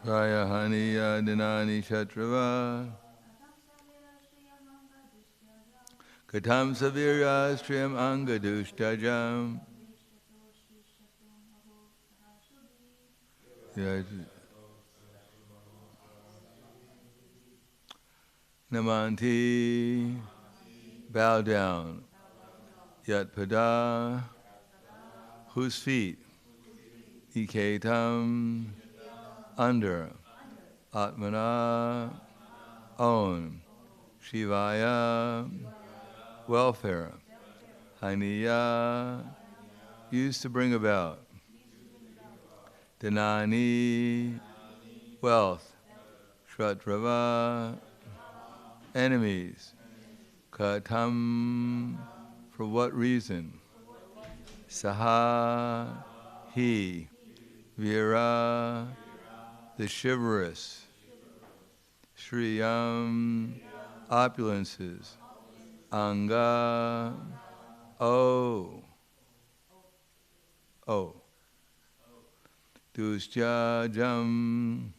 Rayahaniya dinani shatrava Katam savirya striyam angadushtajam. Namanti, bow down. Yat pada, whose feet? Iketam, under. Atmana, own. Shivaya, welfare. Haniya, used to bring about. Dhanani, wealth. Shratrava, enemies. Katam, for what reason? Saha, he. Vira, the chivalrous. Shriyam, opulences. Anga, oh. Dushjajam,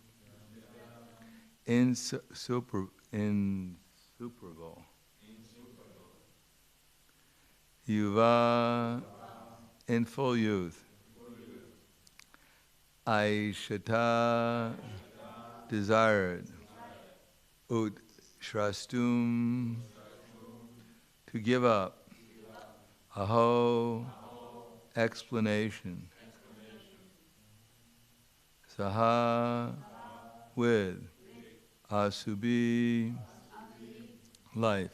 insuperable. Yuva, in full youth. Aishata, desired. Ut shrastum, to give up. Aho, explanation. Saha, with. Asubi, life.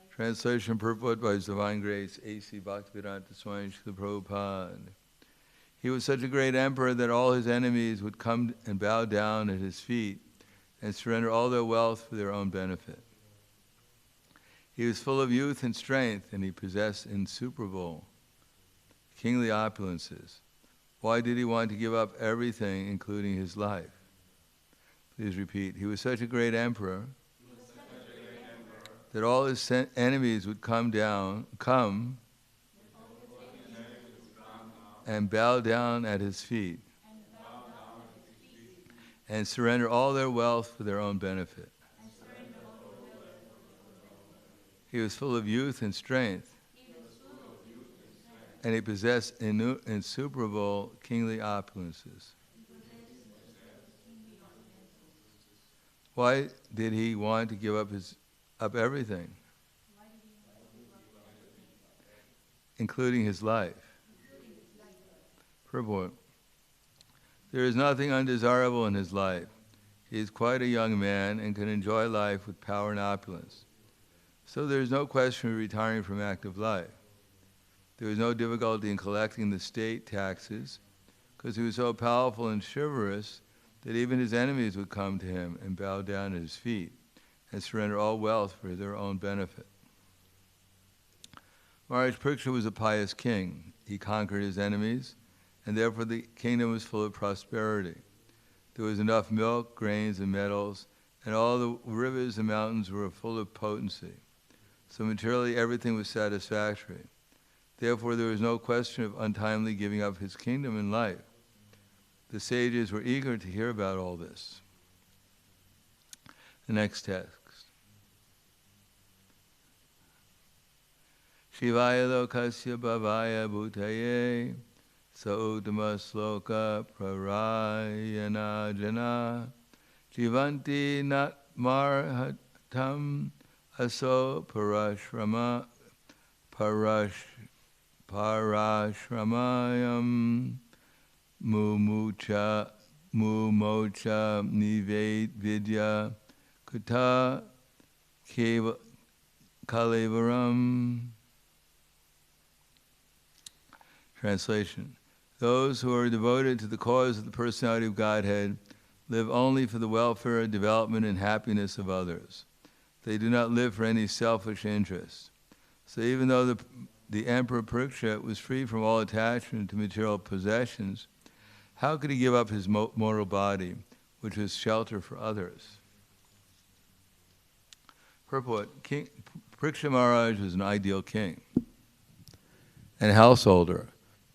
Translation purport by His Divine Grace, A.C. Bhaktivedanta Swami Srila Prabhupada. He was such a great emperor that all his enemies would come and bow down at his feet and surrender all their wealth for their own benefit. He was full of youth and strength, and he possessed insuperable kingly opulences. Why did he want to give up everything, including his life? Please repeat. He was such a great emperor that all his enemies would come and bow down at his feet and surrender all their wealth for their own benefit. He was full of youth and strength, and he possessed insuperable kingly opulences. Why did he want to give up everything, including his life? Purport. There is nothing undesirable in his life. He is quite a young man and can enjoy life with power and opulence. So there is no question of retiring from active life. There was no difficulty in collecting the state taxes because he was so powerful and chivalrous that even his enemies would come to him and bow down at his feet and surrender all wealth for their own benefit. Maharaj Pariksha was a pious king. He conquered his enemies, and therefore the kingdom was full of prosperity. There was enough milk, grains, and metals, and all the rivers and mountains were full of potency. So materially everything was satisfactory. Therefore there was no question of untimely giving up his kingdom and life. The sages were eager to hear about all this. The next text. Shivaya lokasya bhavaya bhutaye saudama sloka prarayana jana jivanti nat marhatam aso parashramayam mumocha nivedya kuta kalevaram. Translation. Those who are devoted to the cause of the personality of Godhead live only for the welfare, development, and happiness of others. They do not live for any selfish interest. So even though the Emperor Pariksha was free from all attachment to material possessions, how could he give up his mortal body, which was shelter for others? Purport. Pariksha Maharaj was an ideal king and householder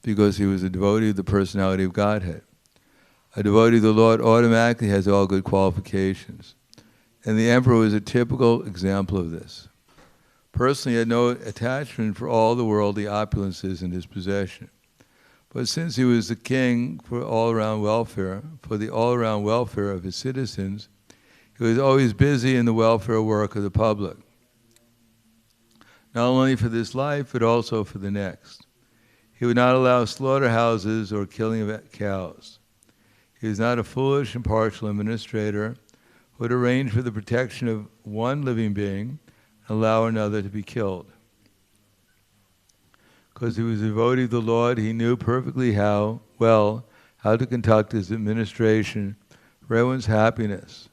because he was a devotee of the personality of Godhead. A devotee of the Lord automatically has all good qualifications. And the emperor was a typical example of this. Personally, he had no attachment for all the worldly opulences in his possession. But since he was the king for the all-around welfare of his citizens, he was always busy in the welfare work of the public. Not only for this life, but also for the next. He would not allow slaughterhouses or killing of cows. He was not a foolish and partial administrator who would arrange for the protection of one living being and allow another to be killed. Because he was a devotee of the Lord, he knew perfectly how to conduct his administration for everyone's happiness,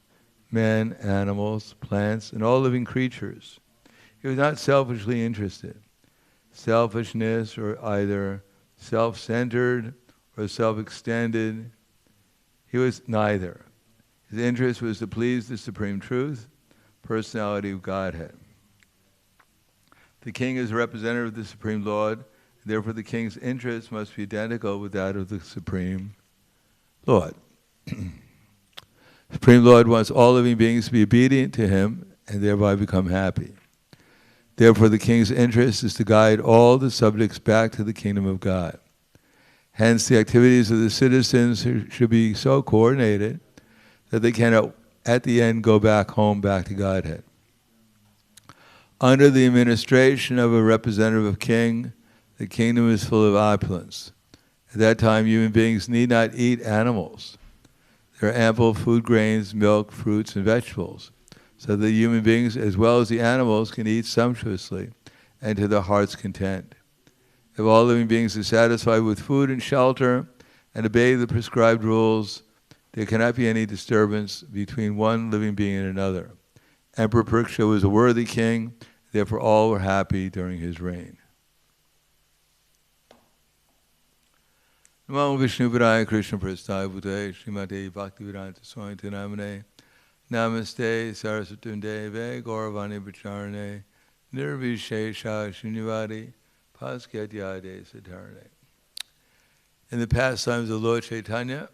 men, animals, plants, and all living creatures. He was not selfishly interested. Selfishness, or either self-centered or self-extended, he was neither. His interest was to please the Supreme Truth, personality of Godhead. The king is a representative of the Supreme Lord, therefore the king's interest must be identical with that of the Supreme Lord. Supreme Lord wants all living beings to be obedient to him and thereby become happy. Therefore the king's interest is to guide all the subjects back to the kingdom of God. Hence the activities of the citizens should be so coordinated that they can at the end go back home, back to Godhead. Under the administration of a representative king, the kingdom is full of opulence. At that time, human beings need not eat animals. There are ample food grains, milk, fruits, and vegetables, so that the human beings, as well as the animals, can eat sumptuously and to their heart's content. If all living beings are satisfied with food and shelter and obey the prescribed rules, there cannot be any disturbance between one living being and another. Emperor Pariksha was a worthy king, therefore all were happy during his reign. Namo Vishnu Padaya Krishna Prasthaya Bhutaya Srimate Bhaktivedanta Swami Namane Namaste Saraswati Deve Gauravani Bacharane Nirvishesha Srinivadi Paskyatyade Siddharane. In the past times of Lord Chaitanya,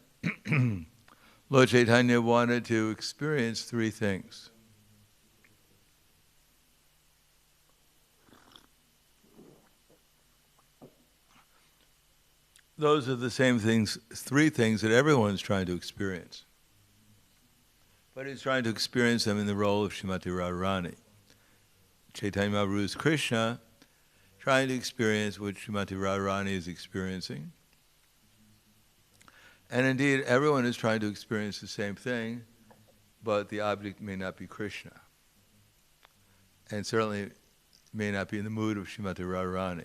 Lord Chaitanya wanted to experience three things. Those are the same things, three things that everyone's trying to experience. But he's trying to experience them in the role of Srimati Radharani. Chaitanya Mahaprabhu is Krishna, trying to experience what Srimati Radharani is experiencing. And indeed, everyone is trying to experience the same thing, but the object may not be Krishna. And certainly may not be in the mood of Srimati Radharani.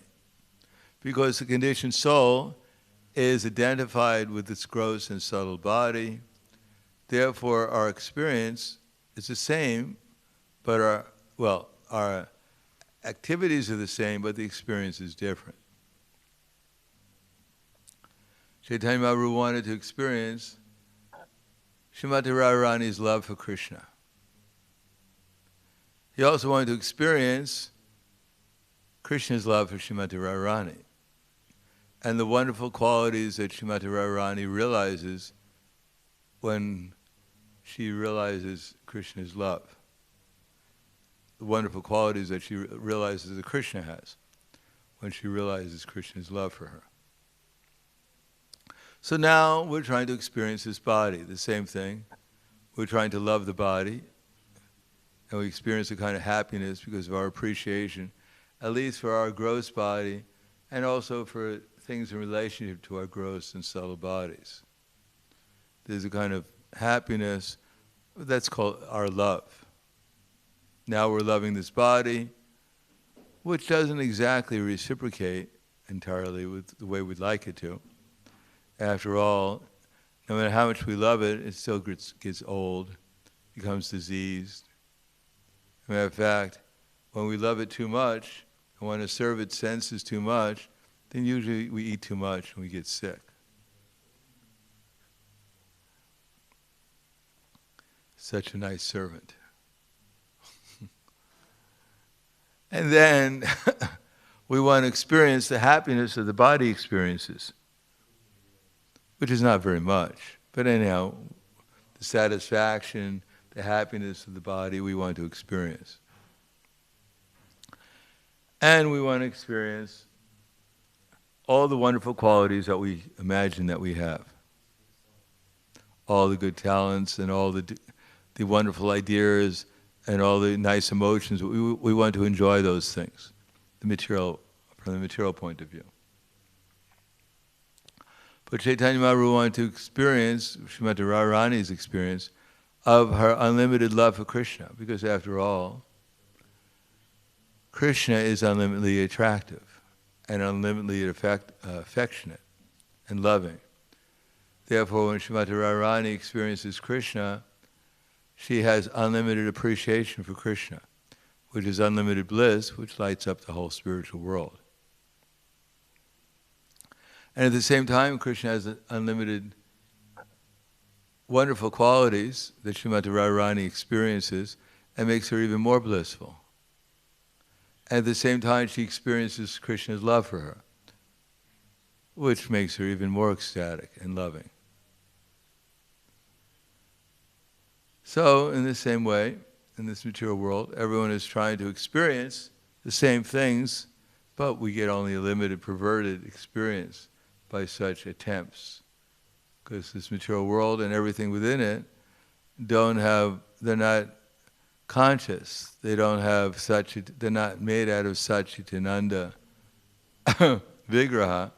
Because the conditioned soul is identified with its gross and subtle body. Therefore, our experience is the same, but our activities are the same, but the experience is different. Chaitanya Mahaprabhu wanted to experience Srimati Radharani's love for Krishna. He also wanted to experience Krishna's love for Srimati Radharani and the wonderful qualities that Srimati Radharani realizes when she realizes Krishna's love. The wonderful qualities that she realizes that Krishna has when she realizes Krishna's love for her. So now we're trying to experience this body, the same thing. We're trying to love the body, and we experience a kind of happiness because of our appreciation, at least for our gross body, and also for things in relationship to our gross and subtle bodies. There's a kind of happiness that's called our love. Now we're loving this body, which doesn't exactly reciprocate entirely with the way we'd like it to. After all, no matter how much we love it, it still gets old, becomes diseased. As a matter of fact, when we love it too much and want to serve its senses too much, then usually we eat too much and we get sick. Such a nice servant. And then we want to experience the happiness that the body experiences, which is not very much, But anyhow, the satisfaction, the happiness of the body we want to experience. And we want to experience all the wonderful qualities that we imagine that we have. All the good talents and all the wonderful ideas and all the nice emotions. We want to enjoy those things, from the material point of view. But Chaitanya Mahaprabhu wanted to experience Srimati Radharani's experience of her unlimited love for Krishna, because after all, Krishna is unlimitedly attractive and unlimitedly affectionate and loving. Therefore, when Srimati Radharani experiences Krishna, she has unlimited appreciation for Krishna, which is unlimited bliss, which lights up the whole spiritual world. And at the same time, Krishna has unlimited wonderful qualities that Srimati Radharani experiences and makes her even more blissful. At the same time, she experiences Krishna's love for her, which makes her even more ecstatic and loving. So, in the same way, in this material world, everyone is trying to experience the same things, but we get only a limited, perverted experience by such attempts. Because this material world and everything within it they're not conscious. They're not made out of Satchitananda Vigraha.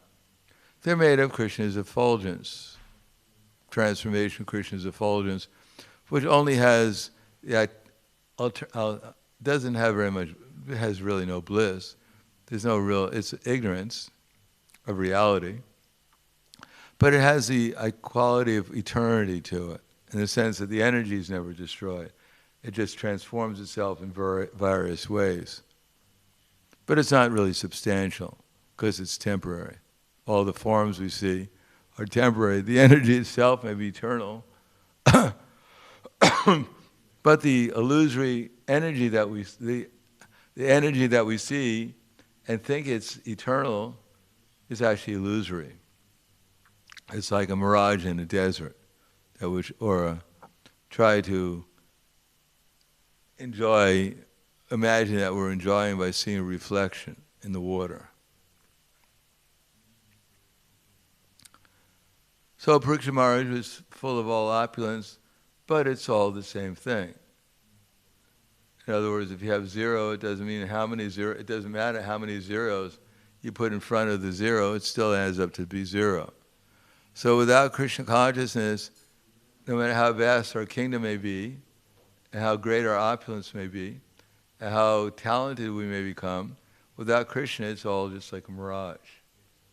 They're made of Krishna's effulgence, transformation of Krishna's effulgence, which only has, doesn't have very much, it has really no bliss. It's ignorance of reality. But it has the quality of eternity to it, in the sense that the energy is never destroyed. It just transforms itself in various ways. But it's not really substantial, because it's temporary. All the forms we see are temporary. The energy itself may be eternal, but the illusory energy that the energy that we see and think it's eternal is actually illusory. It's like a mirage in a desert, try to imagine that we're enjoying by seeing a reflection in the water. So Parikshit Maharaj was full of all opulence, but it's all the same thing. In other words, if you have zero, it doesn't matter how many zeros you put in front of the zero, it still adds up to be zero. So without Krishna consciousness, no matter how vast our kingdom may be, and how great our opulence may be, and how talented we may become, without Krishna, it's all just like a mirage.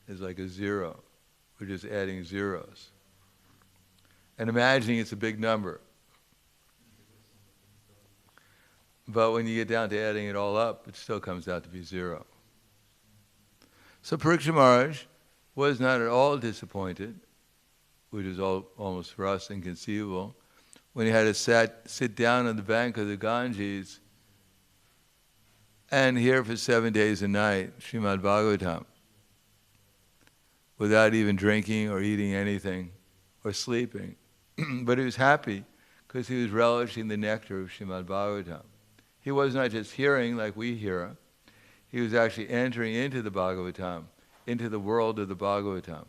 It's like a zero. We're just adding zeros. And imagining it's a big number. But when you get down to adding it all up, it still comes out to be zero. So Parikshit Maharaj was not at all disappointed, which is almost for us inconceivable, when he had to sit down on the bank of the Ganges and hear for 7 days a night Srimad Bhagavatam, without even drinking or eating anything or sleeping. But he was happy because he was relishing the nectar of Srimad Bhagavatam. He was not just hearing like we hear, he was actually entering into the Bhagavatam, into the world of the Bhagavatam.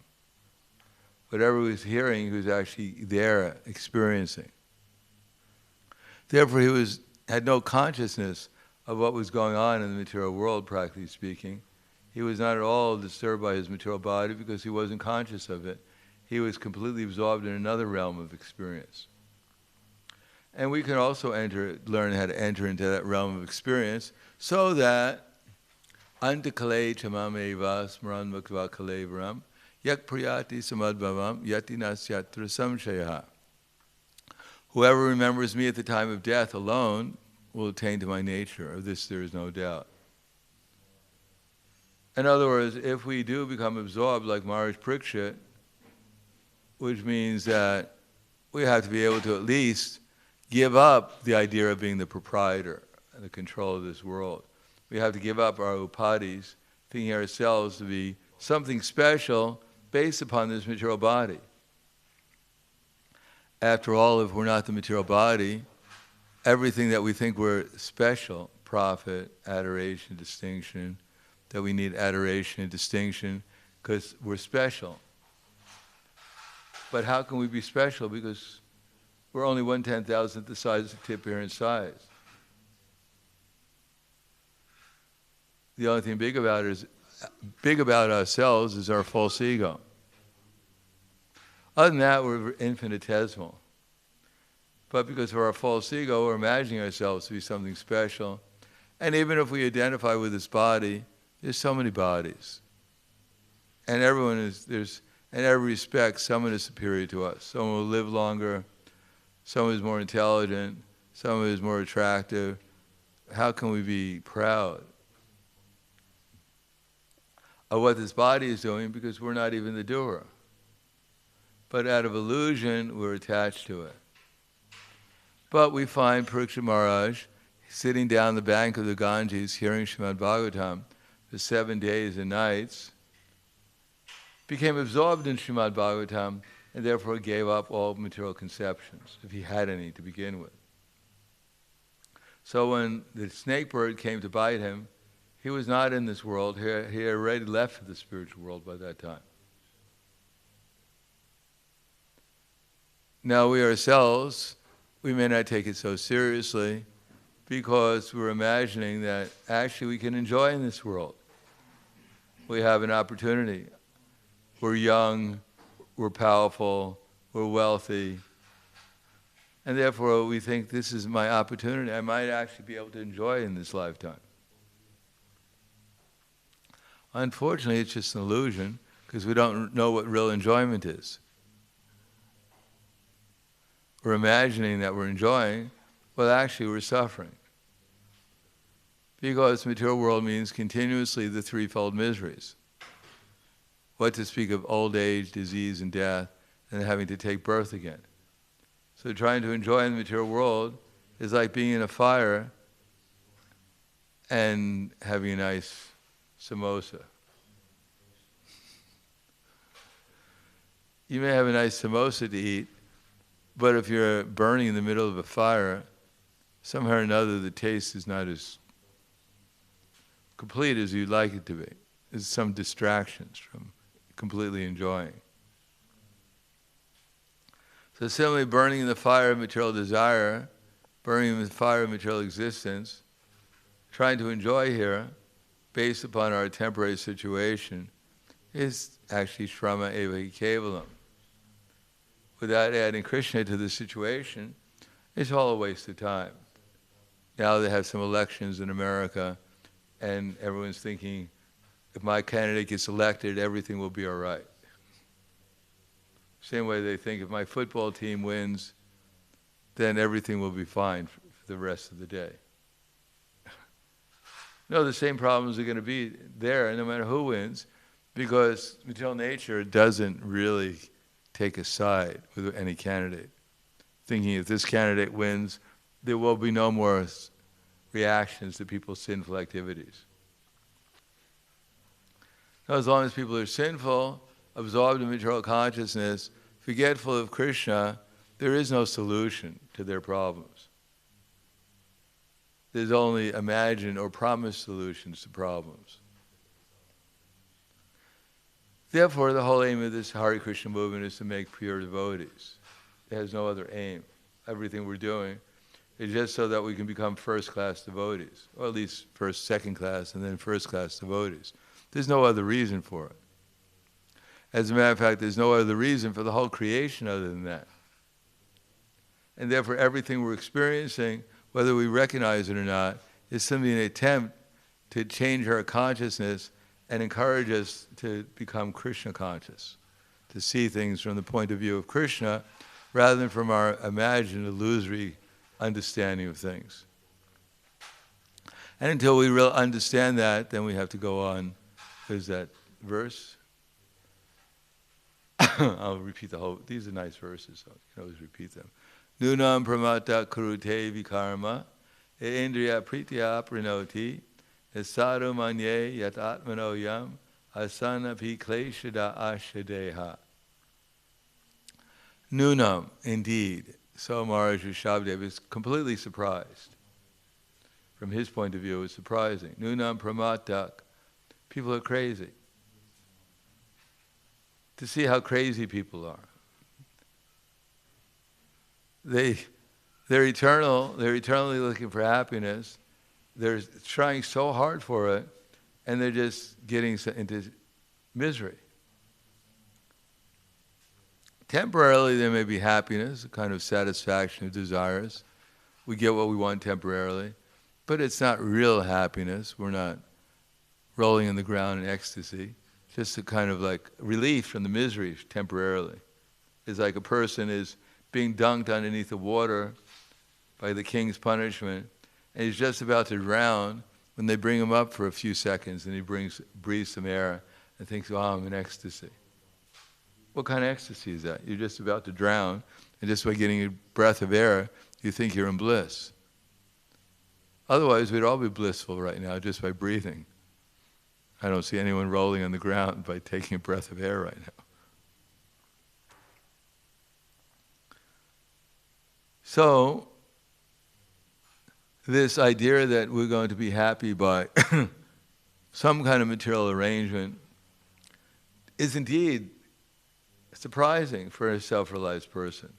Whatever he was hearing, he was actually there experiencing. Therefore, he had no consciousness of what was going on in the material world, practically speaking. He was not at all disturbed by his material body because he wasn't conscious of it. He was completely absorbed in another realm of experience. And we can also learn how to enter into that realm of experience so that antakale chamameva smaran mukva kalevaram yak priyati samadbhavam yati nasyatra samshayaha. Whoever remembers me at the time of death alone will attain to my nature. Of this there is no doubt. In other words, if we do become absorbed like Maharaj Parikshit, which means that we have to be able to at least give up the idea of being the proprietor and the control of this world. We have to give up our upadhis, thinking ourselves to be something special based upon this material body. after all, if we're not the material body, everything that we think we're special, profit, adoration, distinction, that we need adoration and distinction because we're special. But how can we be special? Because we're only 1/10,000th the size of tip here in size. The only thing big about ourselves is our false ego. Other than that, we're infinitesimal. But because of our false ego, we're imagining ourselves to be something special. And even if we identify with this body, there's so many bodies. And in every respect, someone is superior to us. Someone will live longer, someone is more intelligent, someone is more attractive. How can we be proud of what this body is doing because we're not even the doer? But out of illusion, we're attached to it. But we find Parikshit Maharaj sitting down the bank of the Ganges, hearing Srimad Bhagavatam for 7 days and nights, became absorbed in Srimad Bhagavatam, and therefore gave up all material conceptions, if he had any to begin with. So when the snake bird came to bite him, he was not in this world. He had already left the spiritual world by that time. Now we ourselves, we may not take it so seriously because we're imagining that actually we can enjoy in this world. We have an opportunity. We're young, we're powerful, we're wealthy, and therefore we think this is my opportunity. I might actually be able to enjoy in this lifetime. Unfortunately, it's just an illusion because we don't know what real enjoyment is. We're imagining that we're enjoying, well actually we're suffering. Because material world means continuously the threefold miseries. What to speak of old age, disease, and death, and having to take birth again. So trying to enjoy in the material world is like being in a fire and having a nice samosa. You may have a nice samosa to eat, but if you're burning in the middle of a fire, somehow or another the taste is not as complete as you'd like it to be. There's some distractions from completely enjoying. So similarly, burning in the fire of material desire, burning in the fire of material existence, trying to enjoy here, based upon our temporary situation, is actually shrama eva hi kevalam. Without adding Krishna to the situation, it's all a waste of time. Now they have some elections in America, and everyone's thinking, if my candidate gets elected, everything will be all right. Same way they think if my football team wins, then everything will be fine for the rest of the day. No, the same problems are going to be there no matter who wins, because material nature doesn't really take a side with any candidate. Thinking if this candidate wins, there will be no more reactions to people's sinful activities. Now, as long as people are sinful, absorbed in material consciousness, forgetful of Krishna, there is no solution to their problems. There's only imagined or promised solutions to problems. Therefore, the whole aim of this Hare Krišna movement is to make pure devotees. It has no other aim. Everything we're doing is just so that we can become first-class devotees, or at least first, second-class, and then first-class devotees. There's no other reason for it. As a matter of fact, there's no other reason for the whole creation other than that. And therefore, everything we're experiencing, whether we recognize it or not, is simply an attempt to change our consciousness and encourage us to become Krishna conscious, to see things from the point of view of Krishna rather than from our imagined illusory understanding of things. And until we really understand that, then we have to go on. There's that verse. I'll repeat the whole, these are nice verses, so you can always repeat them. Nunam pramata kurute vikarma, indriya pritya pranoti, sadhu manye yat atmano yam, asana pi kleshada ashadeha. Nunam, indeed. So Maharaj Rishabdev is completely surprised. From his point of view, it's surprising. Nunam pramatak. People are crazy. To see how crazy people are. They're eternally looking for happiness. They're trying so hard for it, and they're just getting into misery. Temporarily, there may be happiness, a kind of satisfaction of desires. We get what we want temporarily, but it's not real happiness. We're not rolling in the ground in ecstasy. Just a kind of like relief from the misery temporarily. It's like a person is being dunked underneath the water by the king's punishment, and he's just about to drown when they bring him up for a few seconds, and he breathes some air and thinks, "Oh, I'm in ecstasy." What kind of ecstasy is that? You're just about to drown, and just by getting a breath of air, you think you're in bliss. Otherwise, we'd all be blissful right now just by breathing. I don't see anyone rolling on the ground by taking a breath of air right now. So, this idea that we're going to be happy by some kind of material arrangement is indeed surprising for a self-realized person.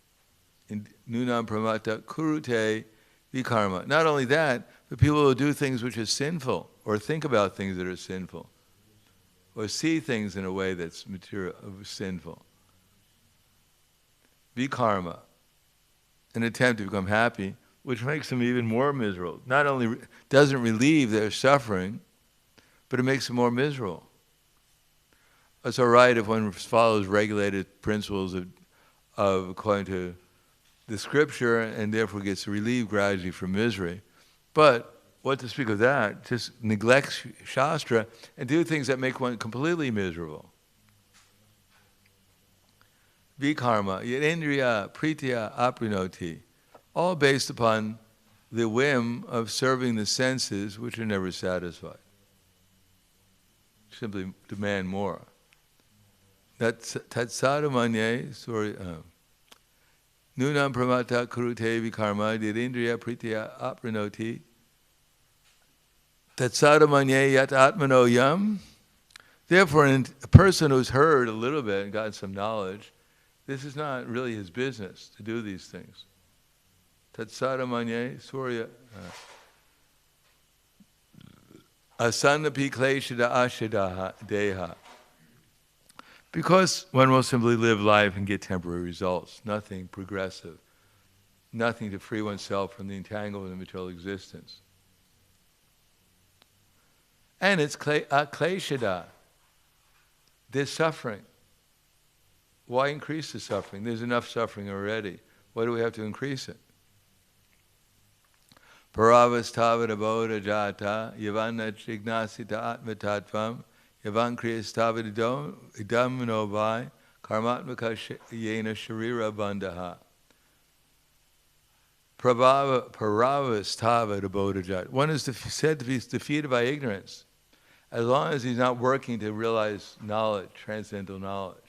In Nunam pramata kurute vikarma. Not only that, but people will do things which are sinful, or think about things that are sinful, or see things in a way that's sinful. Vikarma, an attempt to become happy, which makes them even more miserable. Not only doesn't relieve their suffering, but it makes them more miserable. It's all right if one follows regulated principles of according to the scripture, and therefore gets relieved gradually from misery. But what to speak of that? Just neglect Shastra and do things that make one completely miserable. Vikarma, yadendriya, pritya, aprinoti, all based upon the whim of serving the senses which are never satisfied. Simply demand more. That's tatsadamanye, nunam pramata kurute vikarma, yadendriya, pritya, aprinoti, tatsadamanye yat atmano yam. Therefore, a person who's heard a little bit and got some knowledge, this is not really his business to do these things. Tatsadamanye surya asanapi kleshada ashadaha deha. Because one will simply live life and get temporary results, nothing progressive, nothing to free oneself from the entanglement of material existence. And it's kleshada, there's suffering. Why increase the suffering? There's enough suffering already. Why do we have to increase it? Paravastava bodha jata yavana jignasita atmatatvam yavan kriyastava idam novai karmatmaka yena sharira bandhaha. Paravastava bodha jata. One is said to be defeated by ignorance, as long as he's not working to realize knowledge, transcendental knowledge.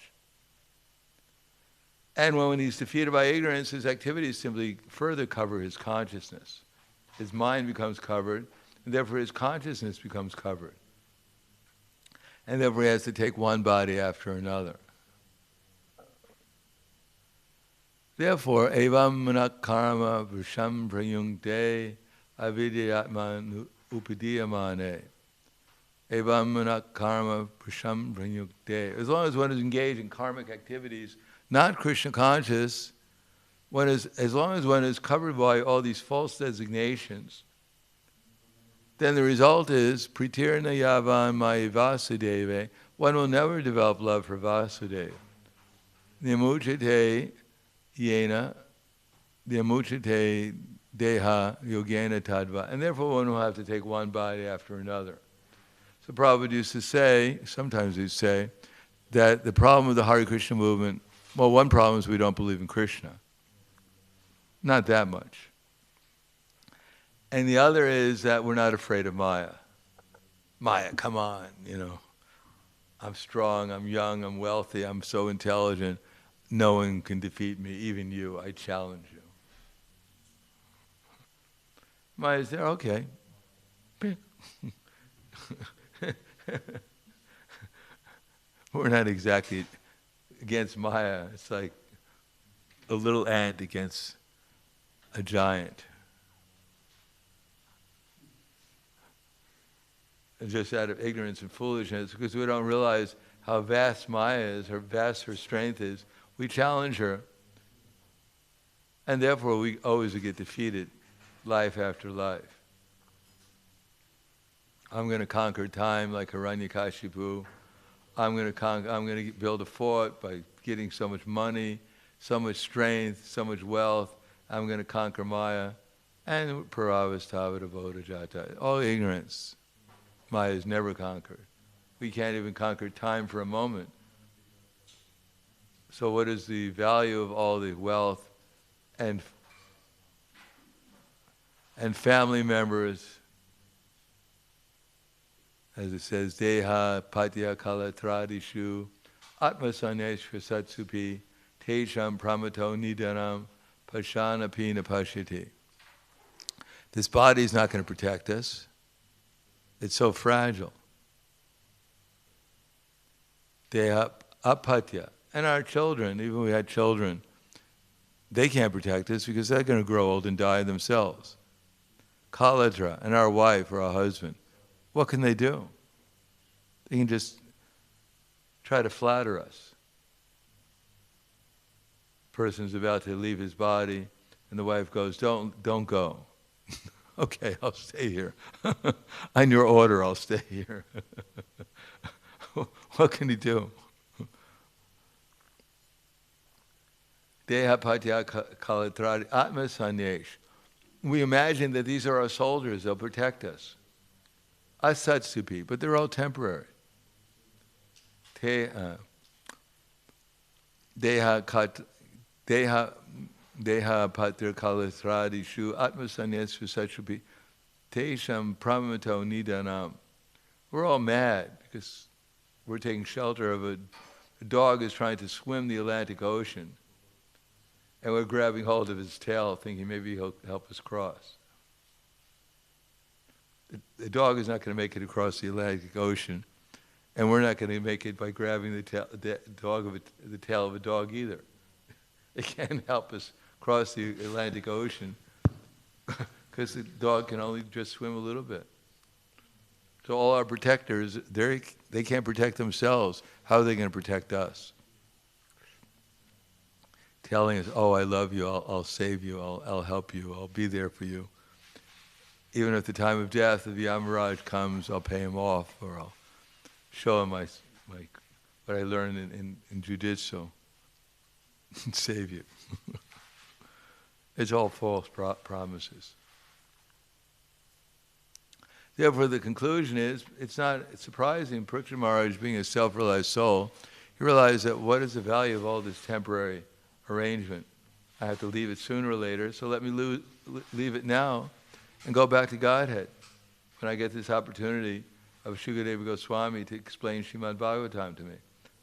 And when he's defeated by ignorance, his activities simply further cover his consciousness. His mind becomes covered, and therefore his consciousness becomes covered. And therefore he has to take one body after another. Therefore, evam manak karma vrisham prayungte avidyatman upadiyamane. Evam manak karma vrisham prayungte. As long as one is engaged in karmic activities, not Krishna conscious, as long as one is covered by all these false designations, then the result is pritirna yavan mai vasudeva. One will never develop love for Vasudeva. Nimuchate yena, nimuchate deha yogena tadva. And therefore one will have to take one body after another. So Prabhupada used to say, sometimes he'd say, that the problem with the Hare Krishna movement, well, one problem is we don't believe in Krishna. Not that much. And the other is that we're not afraid of Maya. Maya, come on, I'm strong, I'm young, I'm wealthy, I'm so intelligent. no one can defeat me, even you. I challenge you. Maya's there, okay. We're not exactly against Maya. It's like a little ant against a giant. And just out of ignorance and foolishness, because we don't realize how vast Maya is, how vast her strength is, we challenge her. And therefore we always get defeated, life after life. I'm going to conquer time like Hiranyakashipu. I'm going to build a fort by getting so much money, so much strength, so much wealth. I'm going to conquer Maya. And Paravastava Voda Jata. All ignorance. Maya is never conquered. We can't even conquer time for a moment. So what is the value of all the wealth and family members? As it says, Deha Patya Kala Tradishu Atma Sanyeshva Satsupi Tesham Pramato Nidanam Pashana Pina Pashiti. This body is not going to protect us. It's so fragile. Deha Apatya. And our children, even we had children, they can't protect us because they're going to grow old and die themselves. Kalatra, and our wife or our husband. What can they do? They can just try to flatter us. Person's about to leave his body, and the wife goes, don't go. Okay, I'll stay here. On your order, I'll stay here. What can he do? Deha Patya Kalatradi Atma Sanyesh. We imagine that these are our soldiers, they'll protect us. Asatsupi, but they're all temporary. Deha Patra Kalatradi Shu Atma Sanyesh Satsupi Tesham Pramato Nidanam. We're all mad because we're taking shelter of a dog is trying to swim the Atlantic Ocean. And we're grabbing hold of his tail, thinking maybe he'll help us cross. The dog is not going to make it across the Atlantic Ocean, and we're not going to make it by grabbing the tail of a dog either. It can't help us cross the Atlantic Ocean because the dog can only just swim a little bit. So all our protectors, they can't protect themselves. How are they going to protect us? Telling us, oh, I love you, I'll save you, I'll help you, I'll be there for you. Even at the time of death, if Yamaraj comes, I'll pay him off, or I'll show him what I learned in jiu-jitsu and save you. It's all false promises. Therefore, the conclusion is, it's not surprising, Parikshit Maharaj, being a self-realized soul, he realized that what is the value of all this temporary arrangement? I have to leave it sooner or later, so let me leave it now and go back to Godhead. When I get this opportunity of Shukadeva Goswami to explain Srimad Bhagavatam to me,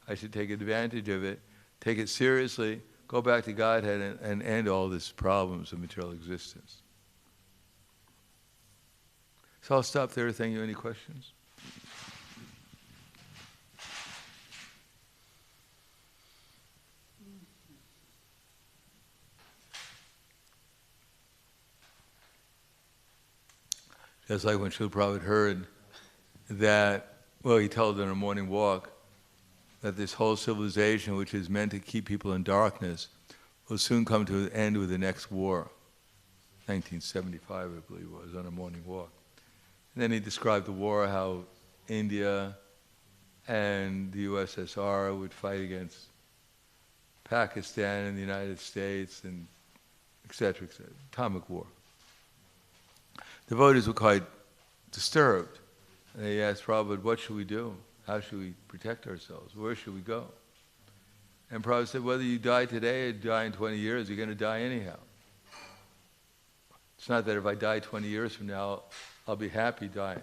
I should take advantage of it, take it seriously, go back to Godhead and end all these problems of material existence. So I'll stop there. Thank you. Any questions? Just like when Srila Prabhupada heard that, well, he told in a morning walk that this whole civilization, which is meant to keep people in darkness, will soon come to an end with the next war. 1975, I believe it was, on a morning walk. And then he described the war, how India and the USSR would fight against Pakistan and the United States, and et cetera, atomic war. Devotees were quite disturbed. And they asked Prabhupada, what should we do? How should we protect ourselves? Where should we go? And Prabhupada said, whether you die today or die in 20 years, you're going to die anyhow. It's not that if I die 20 years from now, I'll be happy dying.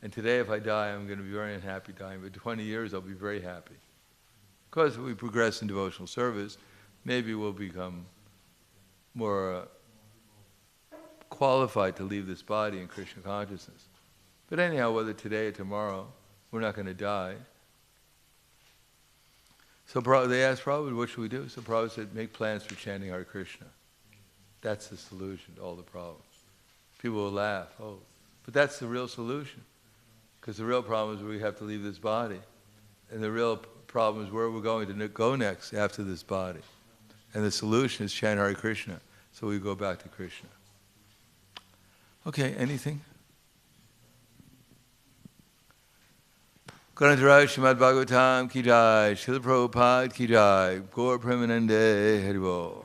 And today if I die, I'm going to be very unhappy dying. But 20 years, I'll be very happy. Of course, if we progress in devotional service, maybe we'll become more qualified to leave this body in Krishna consciousness. But anyhow, whether today or tomorrow, we're not going to die. So they asked Prabhupada, what should we do? So Prabhupada said, make plans for chanting Hare Krishna. That's the solution to all the problems. People will laugh, oh, but that's the real solution. Because the real problem is we have to leave this body. And the real problem is where we're going to go next after this body. And the solution is chant Hare Krishna. So we go back to Krishna. Okay, anything? Grantaraj Srimad Bhagavatam ki jai, Srila Prabhupada ki jai, Gaur Premanande Haribol.